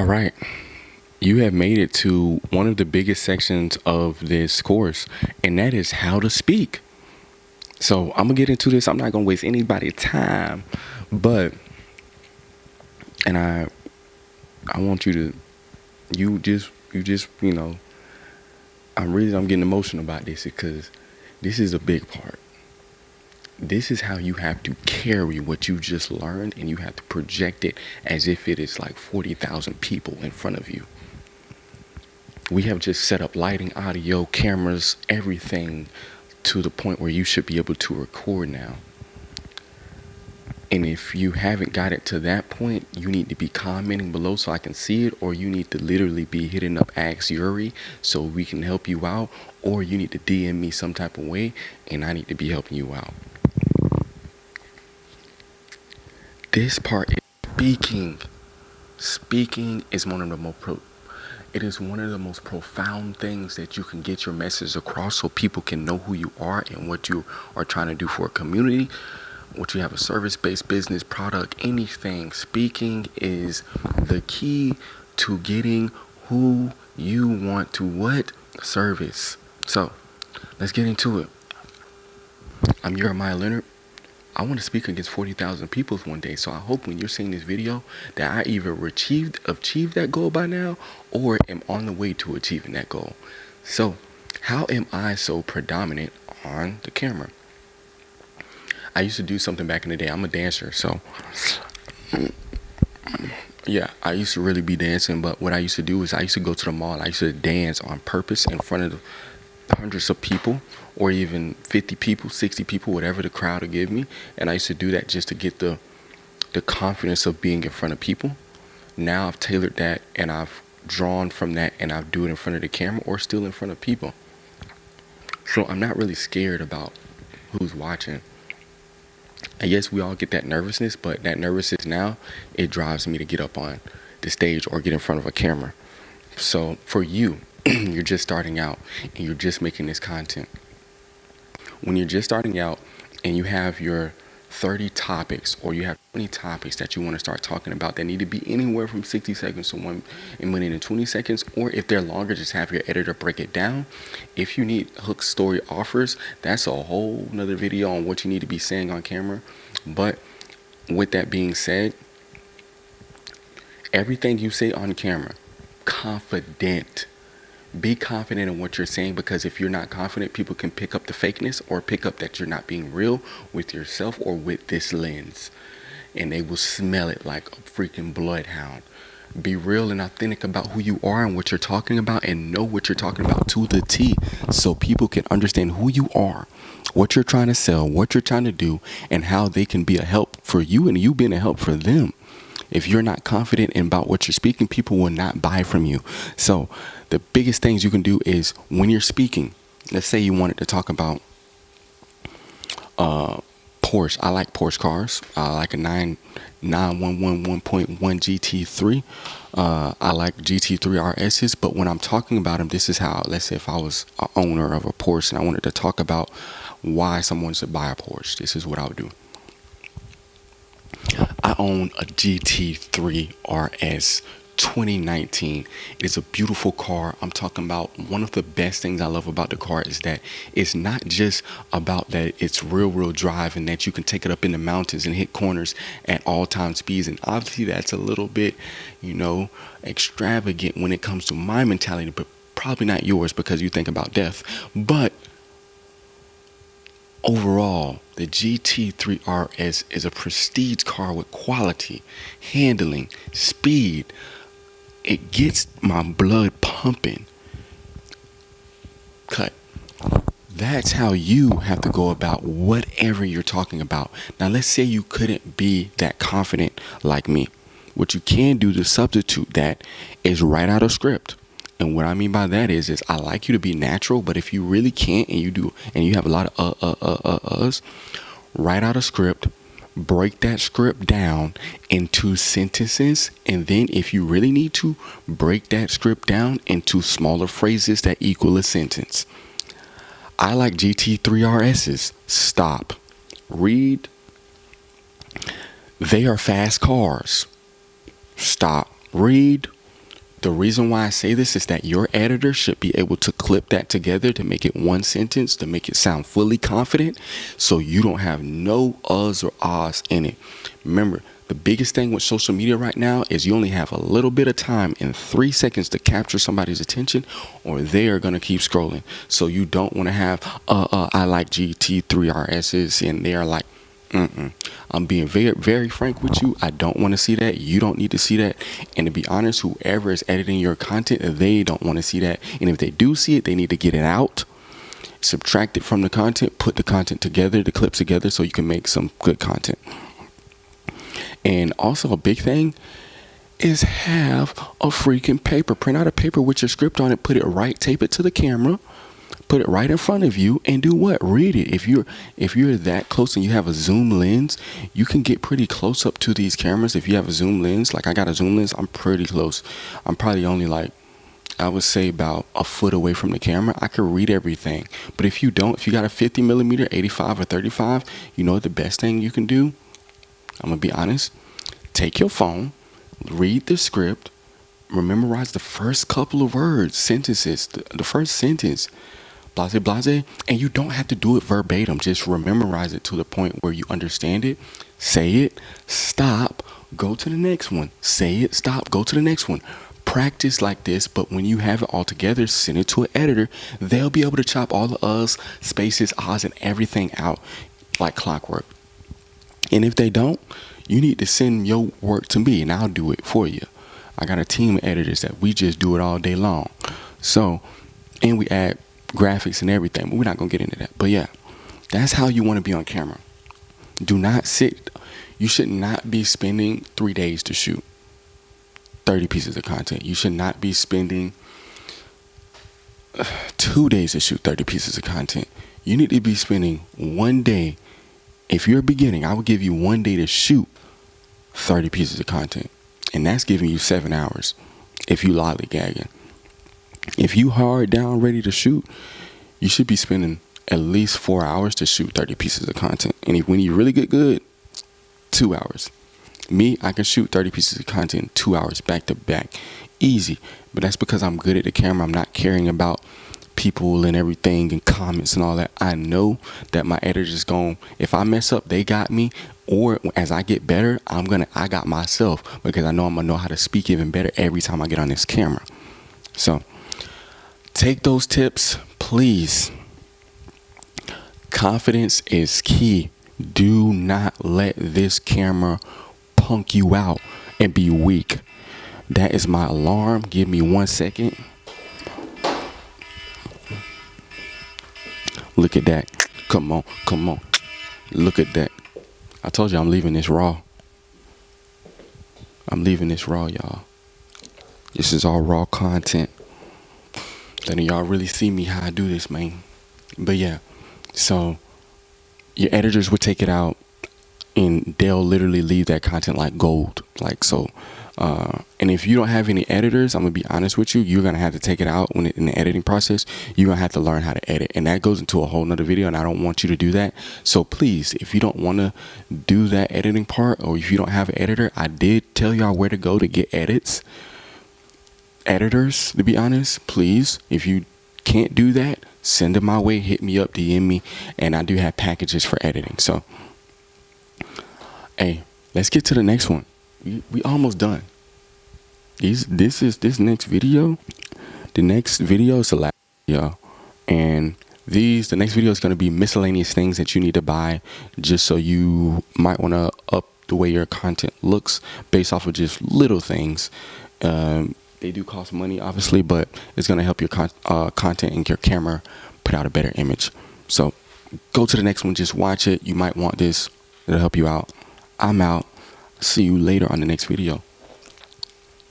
right. You have made it to one of the biggest sections of this course, and that is how to speak. So I'm gonna get into this. I'm not gonna waste anybody's time, but and I want you to I'm getting emotional about this because this is a big part. This is how you have to carry what you just learned, and you have to project it as if it is like 40,000 people in front of you. We have just set up lighting, audio, cameras, everything to the point where you should be able to record now. And if you haven't got it to that point, you need to be commenting below so I can see it, or you need to literally be hitting up Ask Yuri so we can help you out, or you need to DM me some type of way and I need to be helping you out. This part is speaking. Speaking is it is one of the most profound things that you can get your message across so people can know who you are and what you are trying to do for a community. What you have a service-based business, product, anything. Speaking is the key to getting who you want to what? Service. So let's get into it. I'm Jeremiah Leonard. I want to speak against 40,000 people one day. So I hope when you're seeing this video that I either achieved that goal by now or am on the way to achieving that goal. So how am I so predominant on the camera? I used to do something back in the day. I'm a dancer. So yeah, I used to really be dancing. But what I used to do is I used to go to the mall. I used to dance on purpose in front of hundreds of people, or even 50 people, 60 people, whatever the crowd would give me. And I used to do that just to get the confidence of being in front of people. Now I've tailored that and I've drawn from that, and I do it in front of the camera or still in front of people. So I'm not really scared about who's watching. And yes, we all get that nervousness, but that nervousness now, it drives me to get up on the stage or get in front of a camera. So for you, you're just starting out and you're just making this content. When you're just starting out and you have your 30 topics or you have 20 topics that you want to start talking about that need to be anywhere from 60 seconds to 1 minute and 20 seconds, or if they're longer, just have your editor break it down. If you need hook story offers, that's a whole nother video on what you need to be saying on camera. But with that being said, everything you say on camera, confident. Be confident in what you're saying, because if you're not confident, people can pick up the fakeness or pick up that you're not being real with yourself or with this lens, and they will smell it like a freaking bloodhound. Be real and authentic about who you are and what you're talking about, and know what you're talking about to the T, so people can understand who you are, what you're trying to sell, what you're trying to do, and how they can be a help for you and you being a help for them. If you're not confident about what you're speaking, people will not buy from you. So the biggest things you can do is when you're speaking, let's say you wanted to talk about Porsche. I like Porsche cars. I like a 911 1.1 GT3. I like GT3 RSs. But when I'm talking about them, this is how, let's say if I was an owner of a Porsche and I wanted to talk about why someone should buy a Porsche, this is what I would do. I own a GT3 RS 2019. It is a beautiful car. I'm talking about one of the best things I love about the car is that it's not just about that it's real drive and that you can take it up in the mountains and hit corners at all time speeds. And obviously that's a little bit, extravagant when it comes to my mentality, but probably not yours because you think about death. But overall, the GT3 RS is a prestige car with quality, handling, speed. It gets my blood pumping. Cut. That's how you have to go about whatever you're talking about. Now, let's say you couldn't be that confident like me. What you can do to substitute that is write out a script. And what I mean by that is I like you to be natural, but if you really can't and you have a lot of write out a script, break that script down into sentences, and then if you really need to, break that script down into smaller phrases that equal a sentence. I like GT3 RSs. Stop. Read. They are fast cars. Stop. Read. The reason why I say this is that your editor should be able to clip that together to make it one sentence, to make it sound fully confident, so you don't have no uhs or ahs in it. Remember, the biggest thing with social media right now is you only have a little bit of time in 3 seconds to capture somebody's attention, or they are going to keep scrolling. So you don't want to have, I like GT3RSs, and they are like, I'm being very, very frank with you. I don't want to see that. You don't need to see that. And to be honest, whoever is editing your content, they don't want to see that. And if they do see it, they need to get it out, subtract it from the content, put the content together, the clips together, so you can make some good content. And also a big thing is have a freaking paper. Print out a paper with your script on it, put it right, tape it to the camera, put it right in front of you, and do what? Read it. If you're that close and you have a zoom lens, you can get pretty close up to these cameras. If you have a zoom lens, like I got a zoom lens, I'm pretty close. I'm probably only like, I would say about a foot away from the camera. I could read everything. But if you don't, if you got a 50 millimeter, 85 or 35, you know what the best thing you can do? I'm gonna be honest. Take your phone, read the script, memorize the first couple of words, sentences, the first sentence, blase, blase, and you don't have to do it verbatim. Just memorize it to the point where you understand it. Say it, stop, go to the next one. Say it, stop, go to the next one. Practice like this, but when you have it all together, send it to an editor. They'll be able to chop all the uhs, spaces, ahs, and everything out like clockwork. And if they don't, you need to send your work to me and I'll do it for you. I got a team of editors that we just do it all day long. So, and we add graphics and everything, but we're not going to get into that. But yeah, that's how you want to be on camera. Do not sit. You should not be spending 3 days to shoot 30 pieces of content. You should not be spending 2 days to shoot 30 pieces of content. You need to be spending 1 day. If you're beginning, I would give you 1 day to shoot 30 pieces of content. And that's giving you 7 hours if you lollygagging. If you hard down ready to shoot, you should be spending at least 4 hours to shoot 30 pieces of content. And when you really get good, 2 hours. Me, I can shoot 30 pieces of content in 2 hours back to back. Easy. But that's because I'm good at the camera. I'm not caring about people and everything and comments and all that. I know that my editor's going, if I mess up, they got me. Or as I get better, I got myself, because I know I'm gonna know how to speak even better every time I get on this camera. So take those tips, please. Confidence is key. Do not let this camera punk you out and be weak. That is my alarm. Give me 1 second. Look at that. Come on, come on. Look at that. I told you I'm leaving this raw. I'm leaving this raw, y'all. This is all raw content. Letting y'all really see me how I do this, man. But yeah, so your editors will take it out and they'll literally leave that content like gold. Like so. And if you don't have any editors, I'm gonna be honest with you, you're gonna have to take it out in the editing process. You're gonna have to learn how to edit, and that goes into a whole nother video, and I don't want you to do that. So please, if you don't want to do that editing part, or if you don't have an editor, I did tell y'all where to go to get editors, to be honest. Please, if you can't do that, send them my way, hit me up, DM me, and I do have packages for editing. So hey, let's get to the next one. We almost done. This next video. The next video is the last video, and the next video is going to be miscellaneous things that you need to buy, just so you might want to up the way your content looks based off of just little things. They do cost money, obviously, but it's going to help your content and your camera put out a better image. So go to the next one. Just watch it. You might want this. It'll help you out. I'm out. See you later on the next video.